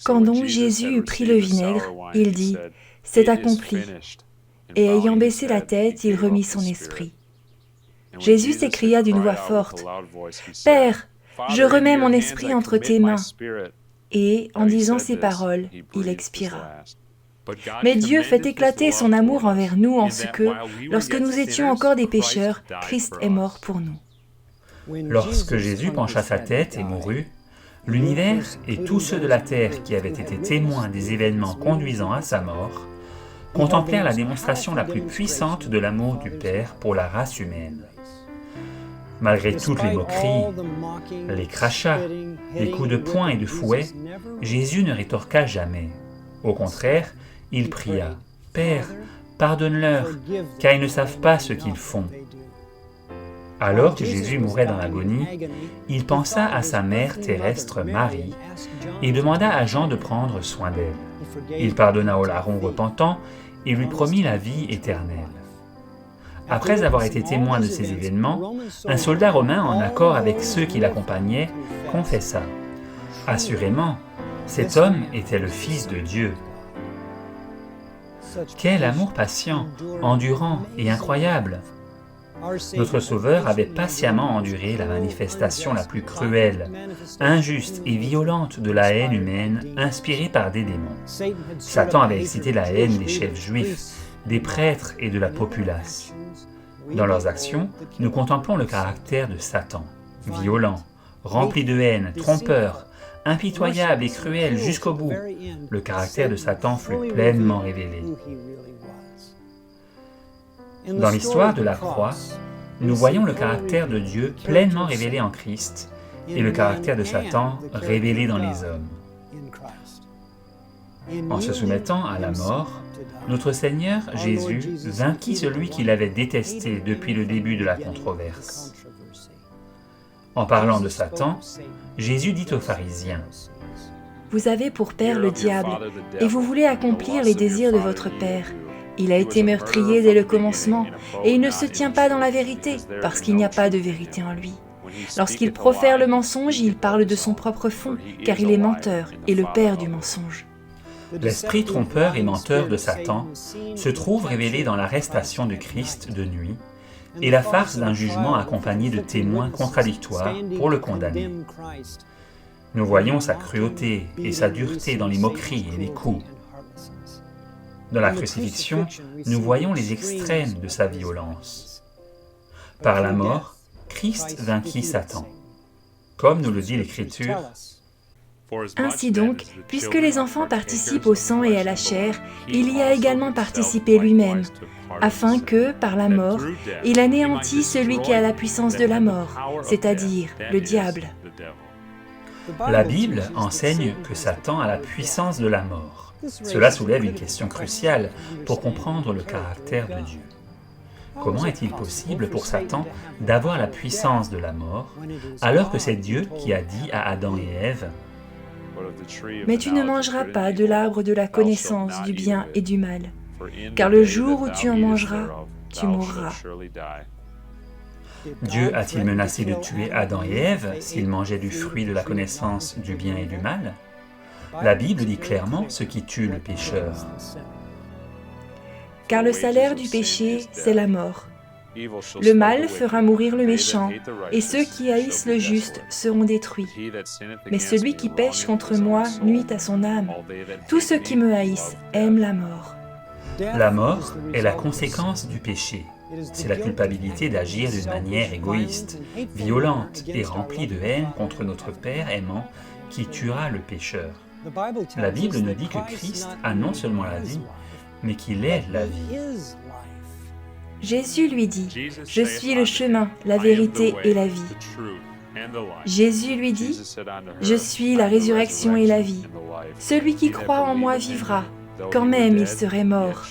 Quand donc Jésus eut pris le vinaigre, il dit « C'est accompli ». Et ayant baissé la tête, il remit son esprit. Jésus s'écria d'une voix forte « Père, je remets mon esprit entre tes mains. » Et, en disant ces paroles, il expira. Mais Dieu fait éclater son amour envers nous en ce que, lorsque nous étions encore des pécheurs, Christ est mort pour nous. Lorsque Jésus pencha sa tête et mourut, l'univers et tous ceux de la terre qui avaient été témoins des événements conduisant à sa mort contemplèrent la démonstration la plus puissante de l'amour du Père pour la race humaine. Malgré toutes les moqueries, les crachats, les coups de poing et de fouet, Jésus ne rétorqua jamais. Au contraire, il pria « Père, pardonne-leur, car ils ne savent pas ce qu'ils font. » Alors que Jésus mourait dans l'agonie, il pensa à sa mère terrestre Marie et demanda à Jean de prendre soin d'elle. Il pardonna au larron repentant et lui promit la vie éternelle. Après avoir été témoin de ces événements, un soldat romain, en accord avec ceux qui l'accompagnaient, confessa « Assurément, cet homme était le Fils de Dieu. » Quel amour patient, endurant et incroyable! Notre Sauveur avait patiemment enduré la manifestation la plus cruelle, injuste et violente de la haine humaine inspirée par des démons. Satan avait excité la haine des chefs juifs, des prêtres et de la populace. Dans leurs actions, nous contemplons le caractère de Satan, violent, rempli de haine, trompeur, impitoyable et cruel jusqu'au bout. Le caractère de Satan fut pleinement révélé. Dans l'histoire de la croix, nous voyons le caractère de Dieu pleinement révélé en Christ et le caractère de Satan révélé dans les hommes. En se soumettant à la mort, notre Seigneur Jésus vainquit celui qu'il avait détesté depuis le début de la controverse. En parlant de Satan, Jésus dit aux pharisiens « Vous avez pour père le diable, et vous voulez accomplir les désirs de votre père. Il a été meurtrier dès le commencement, et il ne se tient pas dans la vérité, parce qu'il n'y a pas de vérité en lui. Lorsqu'il profère le mensonge, il parle de son propre fond, car il est menteur et le père du mensonge. » L'esprit trompeur et menteur de Satan se trouve révélé dans l'arrestation de Christ de nuit et la farce d'un jugement accompagné de témoins contradictoires pour le condamner. Nous voyons sa cruauté et sa dureté dans les moqueries et les coups. Dans la crucifixion, nous voyons les extrêmes de sa violence. Par la mort, Christ vainquit Satan. Comme nous le dit l'Écriture, « Ainsi donc, puisque les enfants participent au sang et à la chair, il y a également participé lui-même, afin que, par la mort, il anéantisse celui qui a la puissance de la mort, c'est-à-dire le diable. » La Bible enseigne que Satan a la puissance de la mort. Cela soulève une question cruciale pour comprendre le caractère de Dieu. Comment est-il possible pour Satan d'avoir la puissance de la mort, alors que c'est Dieu qui a dit à Adam et Ève « Mais tu ne mangeras pas de l'arbre de la connaissance du bien et du mal, car le jour où tu en mangeras, tu mourras. » Dieu a-t-il menacé de tuer Adam et Ève s'ils mangeaient du fruit de la connaissance du bien et du mal? La Bible dit clairement ce qui tue le pécheur. « Car le salaire du péché, c'est la mort. Le mal fera mourir le méchant, et ceux qui haïssent le juste seront détruits. Mais celui qui pêche contre moi nuit à son âme. Tous ceux qui me haïssent aiment la mort. » La mort est la conséquence du péché. C'est la culpabilité d'agir d'une manière égoïste, violente et remplie de haine contre notre Père aimant qui tuera le pécheur. La Bible nous dit que Christ a non seulement la vie, mais qu'il est la vie. Jésus lui dit « Je suis le chemin, la vérité et la vie. » Jésus lui dit « Je suis la résurrection et la vie. Celui qui croit en moi vivra, quand même il serait mort. »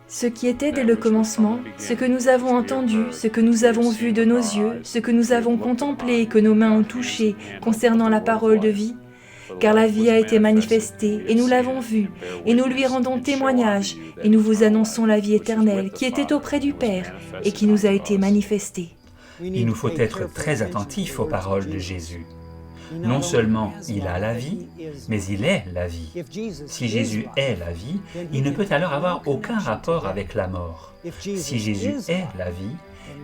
Ce qui était dès le commencement, ce que nous avons entendu, ce que nous avons vu de nos yeux, ce que nous avons contemplé et que nos mains ont touché concernant la parole de vie, car la vie a été manifestée, et nous l'avons vue, et nous lui rendons témoignage, et nous vous annonçons la vie éternelle, qui était auprès du Père, et qui nous a été manifestée. Il nous faut être très attentifs aux paroles de Jésus. Non seulement il a la vie, mais il est la vie. Si Jésus est la vie, il ne peut alors avoir aucun rapport avec la mort. Si Jésus est la vie,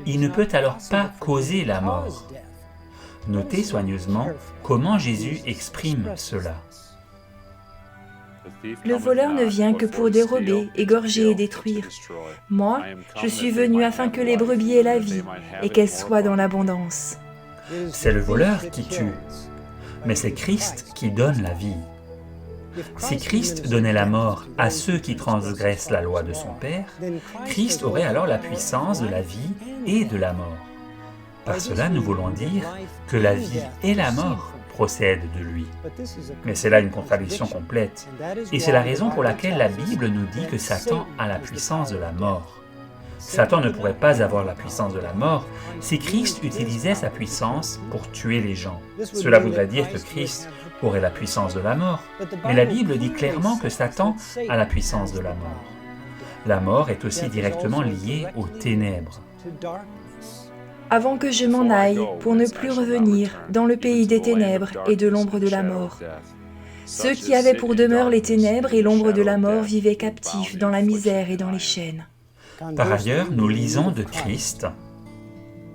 il ne peut alors pas causer la mort. Notez soigneusement comment Jésus exprime cela. Le voleur ne vient que pour dérober, égorger et détruire. Moi, je suis venu afin que les brebis aient la vie et qu'elles soient dans l'abondance. C'est le voleur qui tue, mais c'est Christ qui donne la vie. Si Christ donnait la mort à ceux qui transgressent la loi de son Père, Christ aurait alors la puissance de la vie et de la mort. Par cela, nous voulons dire que la vie et la mort procèdent de lui. Mais c'est là une contradiction complète, et c'est la raison pour laquelle la Bible nous dit que Satan a la puissance de la mort. Satan ne pourrait pas avoir la puissance de la mort si Christ utilisait sa puissance pour tuer les gens. Cela voudrait dire que Christ aurait la puissance de la mort, mais la Bible dit clairement que Satan a la puissance de la mort. La mort est aussi directement liée aux ténèbres. Avant que je m'en aille, pour ne plus revenir dans le pays des ténèbres et de l'ombre de la mort. Ceux qui avaient pour demeure les ténèbres et l'ombre de la mort vivaient captifs dans la misère et dans les chaînes. Par ailleurs, nous lisons de Christ.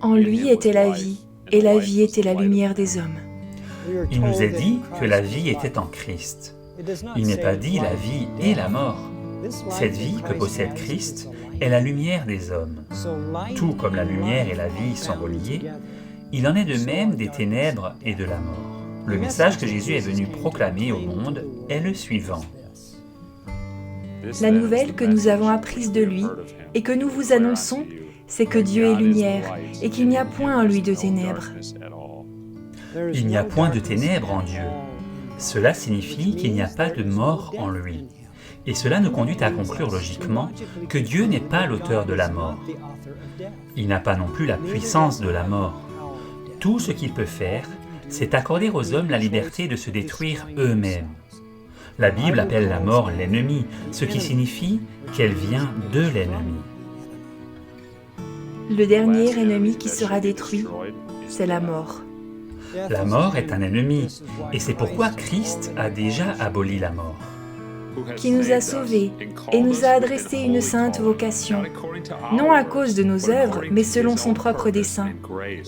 En lui était la vie, et la vie était la lumière des hommes. Il nous est dit que la vie était en Christ. Il n'est pas dit la vie et la mort. Cette vie que possède Christ est la lumière des hommes. Tout comme la lumière et la vie sont reliés, il en est de même des ténèbres et de la mort. Le message que Jésus est venu proclamer au monde est le suivant. La nouvelle que nous avons apprise de lui et que nous vous annonçons, c'est que Dieu est lumière et qu'il n'y a point en lui de ténèbres. Il n'y a point de ténèbres en Dieu. Cela signifie qu'il n'y a pas de mort en lui. Et cela nous conduit à conclure logiquement que Dieu n'est pas l'auteur de la mort. Il n'a pas non plus la puissance de la mort. Tout ce qu'il peut faire, c'est accorder aux hommes la liberté de se détruire eux-mêmes. La Bible appelle la mort l'ennemi, ce qui signifie qu'elle vient de l'ennemi. Le dernier ennemi qui sera détruit, c'est la mort. La mort est un ennemi, et c'est pourquoi Christ a déjà aboli la mort. Qui nous a sauvés et nous a adressé une sainte vocation, non à cause de nos œuvres, mais selon son propre dessein,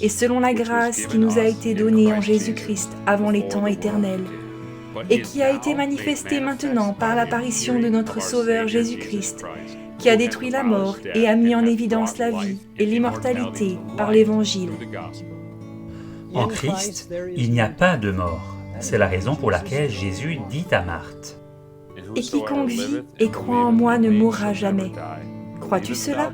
et selon la grâce qui nous a été donnée en Jésus-Christ avant les temps éternels, et qui a été manifestée maintenant par l'apparition de notre Sauveur Jésus-Christ, qui a détruit la mort et a mis en évidence la vie et l'immortalité par l'Évangile. En Christ, il n'y a pas de mort. C'est la raison pour laquelle Jésus dit à Marthe: Et quiconque vit et croit en moi ne mourra jamais. Crois-tu cela?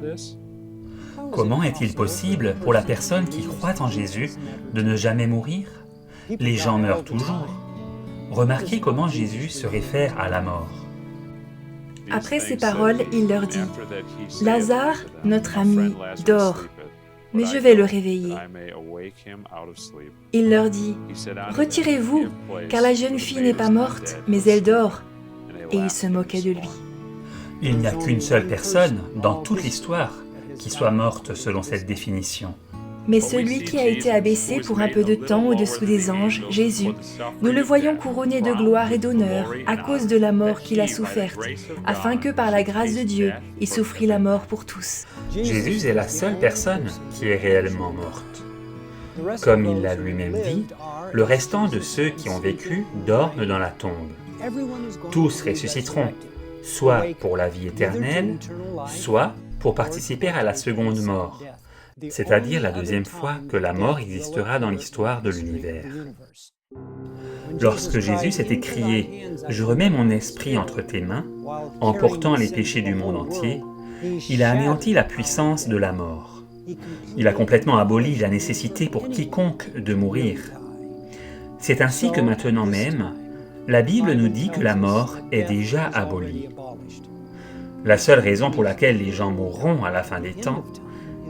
Comment est-il possible pour la personne qui croit en Jésus de ne jamais mourir? Les gens meurent toujours. Remarquez comment Jésus se réfère à la mort. Après ces paroles, il leur dit: Lazare, notre ami, dort, mais je vais le réveiller. Il leur dit: Retirez-vous, car la jeune fille n'est pas morte, mais elle dort. Et ils se moquaient de lui. Il n'y a qu'une seule personne dans toute l'histoire qui soit morte selon cette définition. Mais celui qui a été abaissé pour un peu de temps au-dessous des anges, Jésus, nous le voyons couronné de gloire et d'honneur à cause de la mort qu'il a soufferte, afin que par la grâce de Dieu, il souffrit la mort pour tous. Jésus est la seule personne qui est réellement morte. Comme il l'a lui-même dit, le restant de ceux qui ont vécu dorment dans la tombe. Tous ressusciteront, soit pour la vie éternelle, soit pour participer à la seconde mort, c'est-à-dire la deuxième fois que la mort existera dans l'histoire de l'univers. Lorsque Jésus s'est écrié « Je remets mon esprit entre tes mains », en portant les péchés du monde entier, il a anéanti la puissance de la mort. Il a complètement aboli la nécessité pour quiconque de mourir. C'est ainsi que maintenant même, la Bible nous dit que la mort est déjà abolie. La seule raison pour laquelle les gens mourront à la fin des temps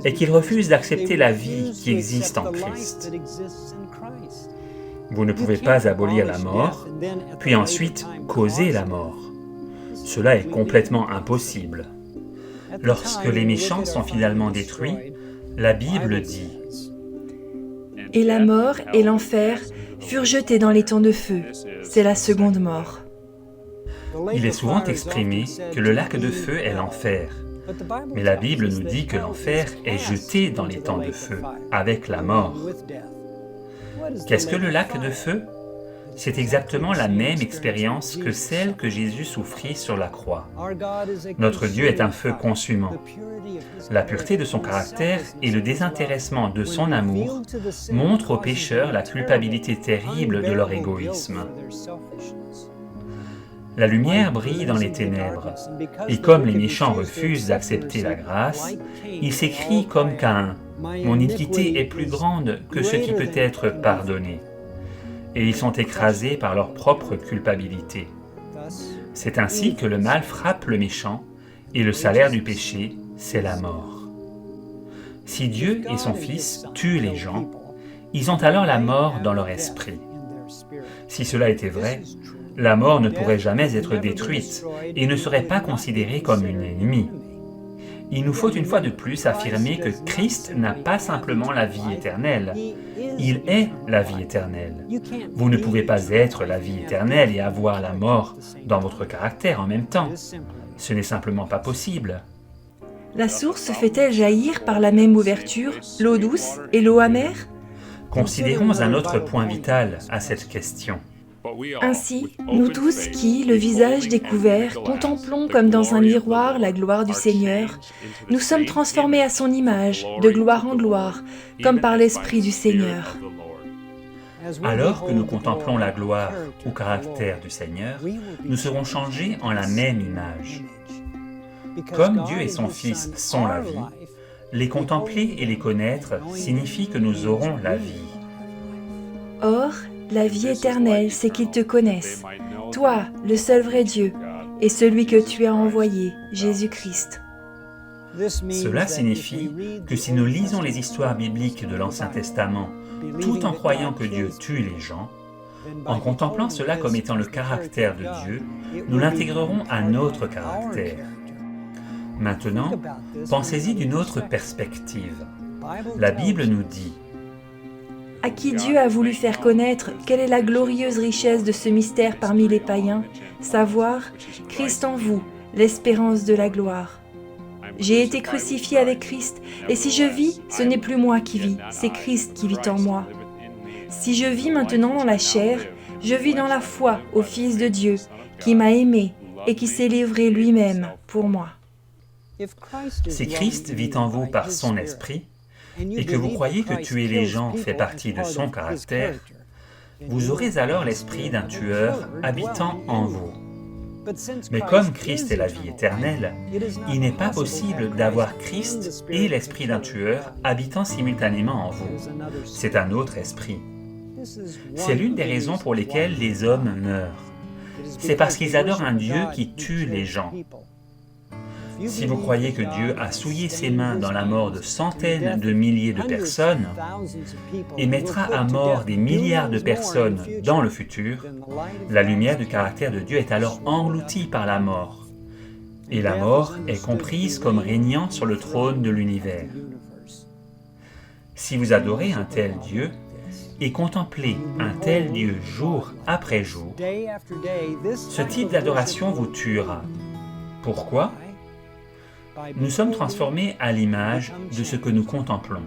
est qu'ils refusent d'accepter la vie qui existe en Christ. Vous ne pouvez pas abolir la mort, puis ensuite causer la mort. Cela est complètement impossible. Lorsque les méchants sont finalement détruits, la Bible dit: Et la mort et l'enfer furent jetés dans les temps de feu. C'est la seconde mort. Il est souvent exprimé que le lac de feu est l'enfer. Mais la Bible nous dit que l'enfer est jeté dans les temps de feu, avec la mort. Qu'est-ce que le lac de feu? C'est exactement la même expérience que celle que Jésus souffrit sur la croix. Notre Dieu est un feu consumant. La pureté de son caractère et le désintéressement de son amour montrent aux pécheurs la culpabilité terrible de leur égoïsme. La lumière brille dans les ténèbres, et comme les méchants refusent d'accepter la grâce, ils s'écrient comme Caïn, « Mon iniquité est plus grande que ce qui peut être pardonné. » Et ils sont écrasés par leur propre culpabilité. C'est ainsi que le mal frappe le méchant, et le salaire du péché, c'est la mort. Si Dieu et son Fils tuent les gens, ils ont alors la mort dans leur esprit. Si cela était vrai, la mort ne pourrait jamais être détruite et ne serait pas considérée comme une ennemie. Il nous faut une fois de plus affirmer que Christ n'a pas simplement la vie éternelle, il est la vie éternelle. Vous ne pouvez pas être la vie éternelle et avoir la mort dans votre caractère en même temps. Ce n'est simplement pas possible. La source fait-elle jaillir par la même ouverture l'eau douce et l'eau amère? Considérons un autre point vital à cette question. Ainsi, nous tous qui, le visage découvert, contemplons comme dans un miroir la gloire du Seigneur, nous sommes transformés à son image, de gloire en gloire, comme par l'Esprit du Seigneur. Alors que nous contemplons la gloire ou caractère du Seigneur, nous serons changés en la même image. Comme Dieu et son Fils sont la vie, les contempler et les connaître signifie que nous aurons la vie. Or, la vie éternelle, c'est qu'ils te connaissent, toi, le seul vrai Dieu, et celui que tu as envoyé, Jésus-Christ. Cela signifie que si nous lisons les histoires bibliques de l'Ancien Testament tout en croyant que Dieu tue les gens, en contemplant cela comme étant le caractère de Dieu, nous l'intégrerons à notre caractère. Maintenant, pensez-y d'une autre perspective. La Bible nous dit: à qui Dieu a voulu faire connaître quelle est la glorieuse richesse de ce mystère parmi les païens, savoir Christ en vous, l'espérance de la gloire. J'ai été crucifié avec Christ, et si je vis, ce n'est plus moi qui vis, c'est Christ qui vit en moi. Si je vis maintenant dans la chair, je vis dans la foi au Fils de Dieu, qui m'a aimé et qui s'est livré lui-même pour moi. Si Christ vit en vous par son esprit, et que vous croyez que tuer les gens fait partie de son caractère, vous aurez alors l'esprit d'un tueur habitant en vous. Mais comme Christ est la vie éternelle, il n'est pas possible d'avoir Christ et l'esprit d'un tueur habitant simultanément en vous. C'est un autre esprit. C'est l'une des raisons pour lesquelles les hommes meurent. C'est parce qu'ils adorent un Dieu qui tue les gens. Si vous croyez que Dieu a souillé ses mains dans la mort de centaines de milliers de personnes et mettra à mort des milliards de personnes dans le futur, la lumière du caractère de Dieu est alors engloutie par la mort. Et la mort est comprise comme régnant sur le trône de l'univers. Si vous adorez un tel Dieu et contemplez un tel Dieu jour après jour, ce type d'adoration vous tuera. Pourquoi ? Nous sommes transformés à l'image de ce que nous contemplons.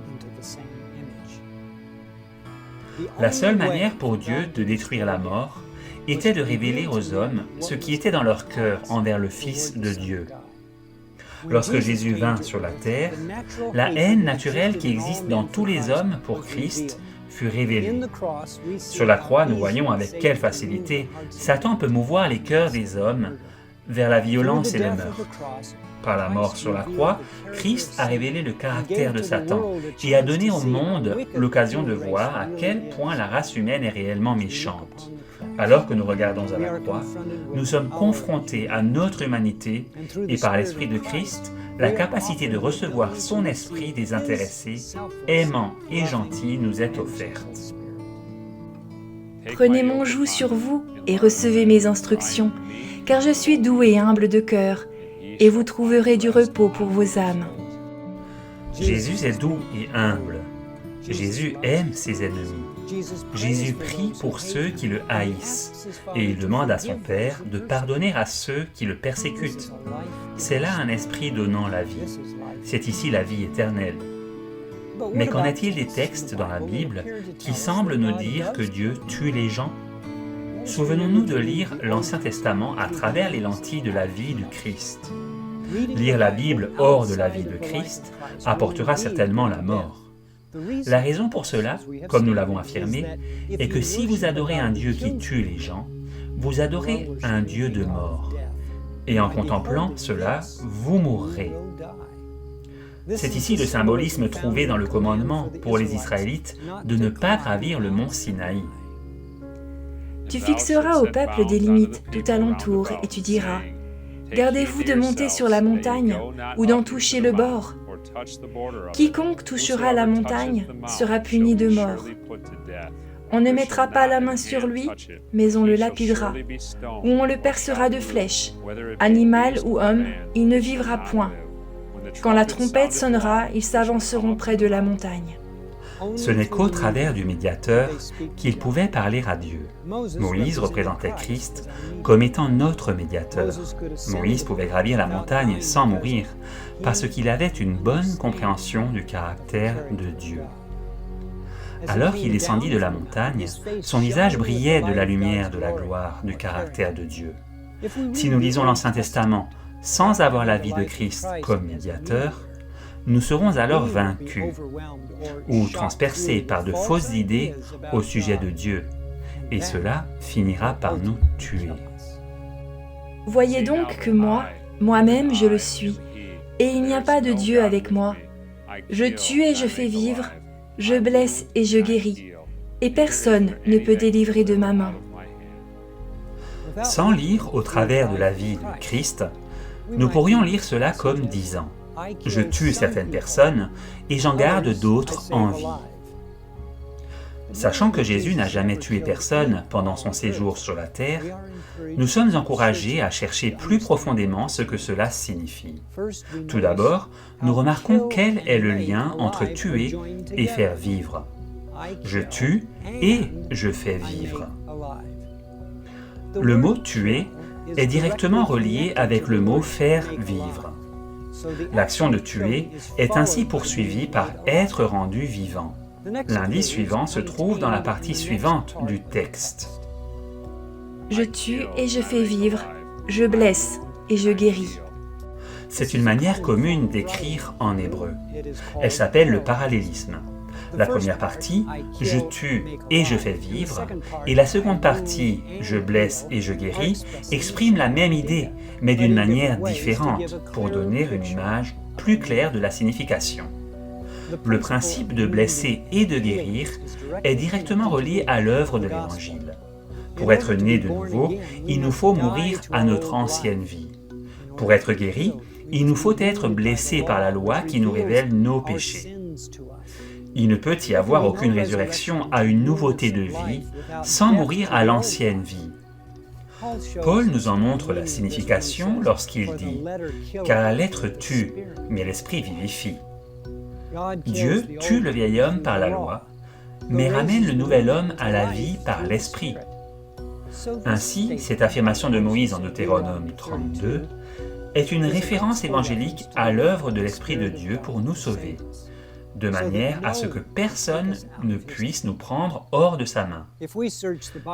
La seule manière pour Dieu de détruire la mort était de révéler aux hommes ce qui était dans leur cœur envers le Fils de Dieu. Lorsque Jésus vint sur la terre, la haine naturelle qui existe dans tous les hommes pour Christ fut révélée. Sur la croix, nous voyons avec quelle facilité Satan peut mouvoir les cœurs des hommes vers la violence et le meurtre. Par la mort sur la croix, Christ a révélé le caractère de Satan et a donné au monde l'occasion de voir à quel point la race humaine est réellement méchante. Alors que nous regardons à la croix, nous sommes confrontés à notre humanité et par l'Esprit de Christ, la capacité de recevoir son esprit désintéressé, aimant et gentil nous est offerte. Prenez mon joug sur vous et recevez mes instructions, car je suis doux et humble de cœur, et vous trouverez du repos pour vos âmes. Jésus est doux et humble. Jésus aime ses ennemis. Jésus prie pour ceux qui le haïssent et il demande à son Père de pardonner à ceux qui le persécutent. C'est là un esprit donnant la vie. C'est ici la vie éternelle. Mais qu'en est-il des textes dans la Bible qui semblent nous dire que Dieu tue les gens? Souvenons-nous de lire l'Ancien Testament à travers les lentilles de la vie du Christ. Lire la Bible hors de la vie de Christ apportera certainement la mort. La raison pour cela, comme nous l'avons affirmé, est que si vous adorez un Dieu qui tue les gens, vous adorez un Dieu de mort. Et en contemplant cela, vous mourrez. C'est ici le symbolisme trouvé dans le commandement pour les Israélites de ne pas gravir le mont Sinaï. Tu fixeras au peuple des limites tout alentour et tu diras « Gardez-vous de monter sur la montagne ou d'en toucher le bord. Quiconque touchera la montagne sera puni de mort. On ne mettra pas la main sur lui, mais on le lapidera, ou on le percera de flèches. Animal ou homme, il ne vivra point. Quand la trompette sonnera, ils s'avanceront près de la montagne. » Ce n'est qu'au travers du médiateur qu'ils pouvaient parler à Dieu. Moïse représentait Christ comme étant notre médiateur. Moïse pouvait gravir la montagne sans mourir parce qu'il avait une bonne compréhension du caractère de Dieu. Alors qu'il descendit de la montagne, son visage brillait de la lumière de la gloire du caractère de Dieu. Si nous lisons l'Ancien Testament sans avoir la vie de Christ comme médiateur, nous serons alors vaincus ou transpercés par de fausses idées au sujet de Dieu, et cela finira par nous tuer. Voyez donc que moi-même je le suis, et il n'y a pas de Dieu avec moi. Je tue et je fais vivre, je blesse et je guéris, et personne ne peut délivrer de ma main. Sans lire au travers de la vie de Christ, nous pourrions lire cela comme disant « Je tue certaines personnes et j'en garde d'autres en vie ». Sachant que Jésus n'a jamais tué personne pendant son séjour sur la terre, nous sommes encouragés à chercher plus profondément ce que cela signifie. Tout d'abord, nous remarquons quel est le lien entre tuer et faire vivre. Je tue et je fais vivre. Le mot « tuer » est directement relié avec le mot « faire vivre ». L'action de tuer est ainsi poursuivie par « être rendu vivant ». L'indice suivant se trouve dans la partie suivante du texte. Je tue et je fais vivre, je blesse et je guéris. C'est une manière commune d'écrire en hébreu. Elle s'appelle le parallélisme. La première partie, je tue et je fais vivre, et la seconde partie, je blesse et je guéris, exprime la même idée, mais d'une manière différente, pour donner une image plus claire de la signification. Le principe de blesser et de guérir est directement relié à l'œuvre de l'Évangile. Pour être né de nouveau, il nous faut mourir à notre ancienne vie. Pour être guéri, il nous faut être blessé par la loi qui nous révèle nos péchés. Il ne peut y avoir aucune résurrection à une nouveauté de vie sans mourir à l'ancienne vie. Paul nous en montre la signification lorsqu'il dit « Car la lettre tue, mais l'esprit vivifie ». Dieu tue le vieil homme par la loi, mais ramène le nouvel homme à la vie par l'esprit. Ainsi, cette affirmation de Moïse en Deutéronome 32 est une référence évangélique à l'œuvre de l'Esprit de Dieu pour nous sauver, de manière à ce que personne ne puisse nous prendre hors de sa main.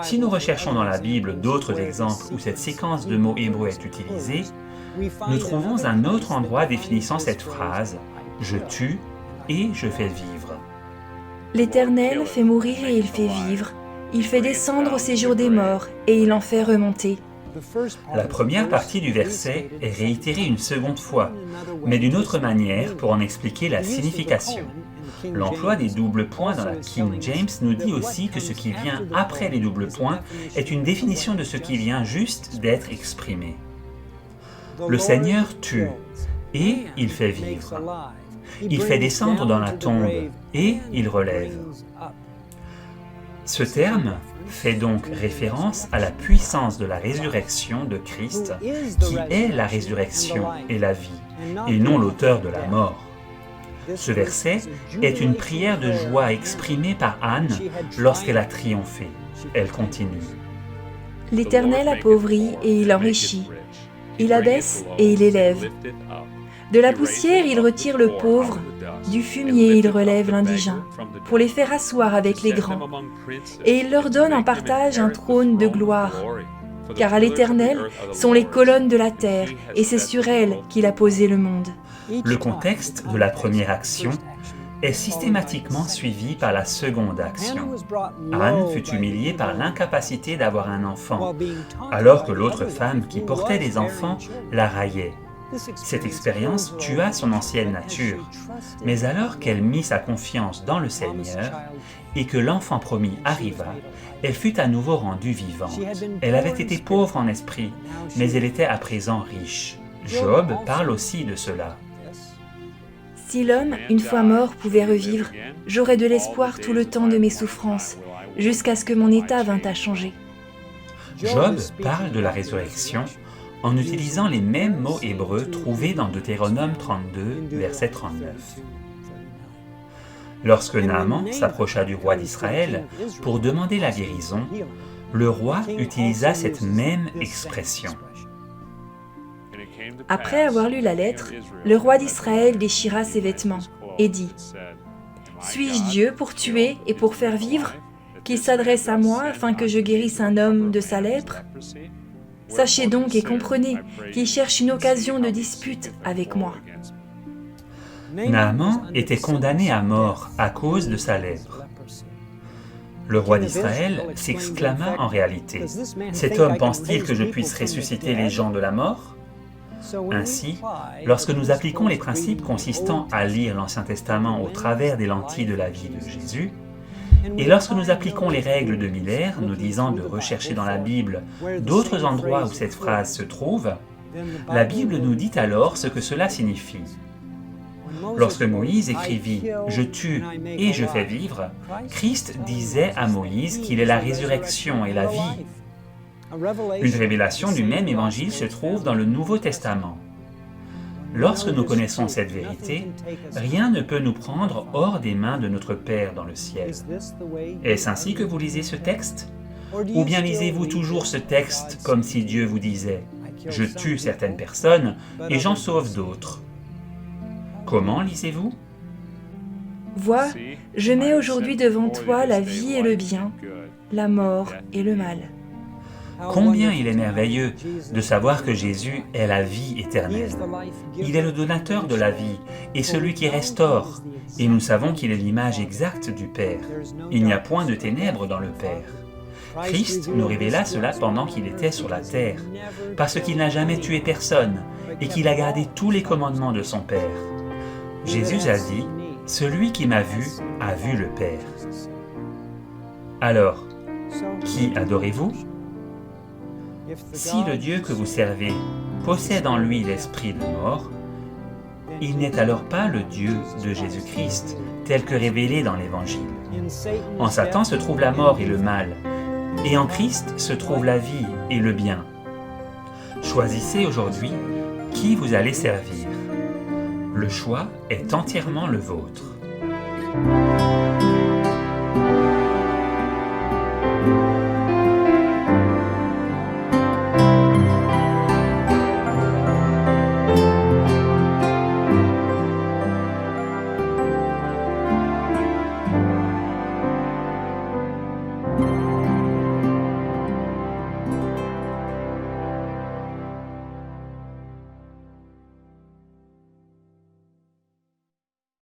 Si nous recherchons dans la Bible d'autres exemples où cette séquence de mots hébreux est utilisée, nous trouvons un autre endroit définissant cette phrase « Je tue et je fais vivre ». L'Éternel fait mourir et il fait vivre, il fait descendre au séjour des morts et il en fait remonter. La première partie du verset est réitérée une seconde fois, mais d'une autre manière pour en expliquer la signification. L'emploi des doubles points dans la King James nous dit aussi que ce qui vient après les doubles points est une définition de ce qui vient juste d'être exprimé. Le Seigneur tue et il fait vivre. Il fait descendre dans la tombe et il relève. Ce terme fait donc référence à la puissance de la résurrection de Christ, qui est la résurrection et la vie, et non l'auteur de la mort. Ce verset est une prière de joie exprimée par Anne lorsqu'elle a triomphé. Elle continue. L'Éternel appauvrit et il enrichit. Il abaisse et il élève. De la poussière, il retire le pauvre. Du fumier, il relève l'indigent, pour les faire asseoir avec les grands. Et il leur donne en partage un trône de gloire. Car à l'Éternel sont les colonnes de la terre, et c'est sur elles qu'il a posé le monde. Le contexte de la première action est systématiquement suivi par la seconde action. Anne fut humiliée par l'incapacité d'avoir un enfant, alors que l'autre femme qui portait des enfants la raillait. Cette expérience tua son ancienne nature, mais alors qu'elle mit sa confiance dans le Seigneur et que l'enfant promis arriva, elle fut à nouveau rendue vivante. Elle avait été pauvre en esprit, mais elle était à présent riche. Job parle aussi de cela. Si l'homme, une fois mort, pouvait revivre, j'aurais de l'espoir tout le temps de mes souffrances, jusqu'à ce que mon état vînt à changer. Job parle de la résurrection en utilisant les mêmes mots hébreux trouvés dans Deutéronome 32, verset 39. Lorsque Naaman s'approcha du roi d'Israël pour demander la guérison, le roi utilisa cette même expression. Après avoir lu la lettre, le roi d'Israël déchira ses vêtements et dit « Suis-je Dieu pour tuer et pour faire vivre, qu'il s'adresse à moi afin que je guérisse un homme de sa lèpre ? Sachez donc et comprenez qu'il cherche une occasion de dispute avec moi. » Naaman était condamné à mort à cause de sa lèpre. Le roi d'Israël s'exclama en réalité « Cet homme pense-t-il que je puisse ressusciter les gens de la mort ?» Ainsi, lorsque nous appliquons les principes consistant à lire l'Ancien Testament au travers des lentilles de la vie de Jésus, et lorsque nous appliquons les règles de Miller, nous disant de rechercher dans la Bible d'autres endroits où cette phrase se trouve, la Bible nous dit alors ce que cela signifie. Lorsque Moïse écrivit « Je tue et je fais vivre », Christ disait à Moïse qu'il est la résurrection et la vie. Une révélation du même évangile se trouve dans le Nouveau Testament. Lorsque nous connaissons cette vérité, rien ne peut nous prendre hors des mains de notre Père dans le ciel. Est-ce ainsi que vous lisez ce texte? Ou bien lisez-vous toujours ce texte comme si Dieu vous disait « Je tue certaines personnes et j'en sauve d'autres ». Comment lisez-vous? Vois, je mets aujourd'hui devant toi la vie et le bien, la mort et le mal. Combien il est merveilleux de savoir que Jésus est la vie éternelle. Il est le donateur de la vie et celui qui restaure, et nous savons qu'il est l'image exacte du Père. Il n'y a point de ténèbres dans le Père. Christ nous révéla cela pendant qu'il était sur la terre, parce qu'il n'a jamais tué personne et qu'il a gardé tous les commandements de son Père. Jésus a dit « Celui qui m'a vu a vu le Père ». Alors, qui adorez-vous? Si le Dieu que vous servez possède en lui l'esprit de mort, il n'est alors pas le Dieu de Jésus-Christ, tel que révélé dans l'Évangile. En Satan se trouve la mort et le mal, et en Christ se trouve la vie et le bien. Choisissez aujourd'hui qui vous allez servir. Le choix est entièrement le vôtre.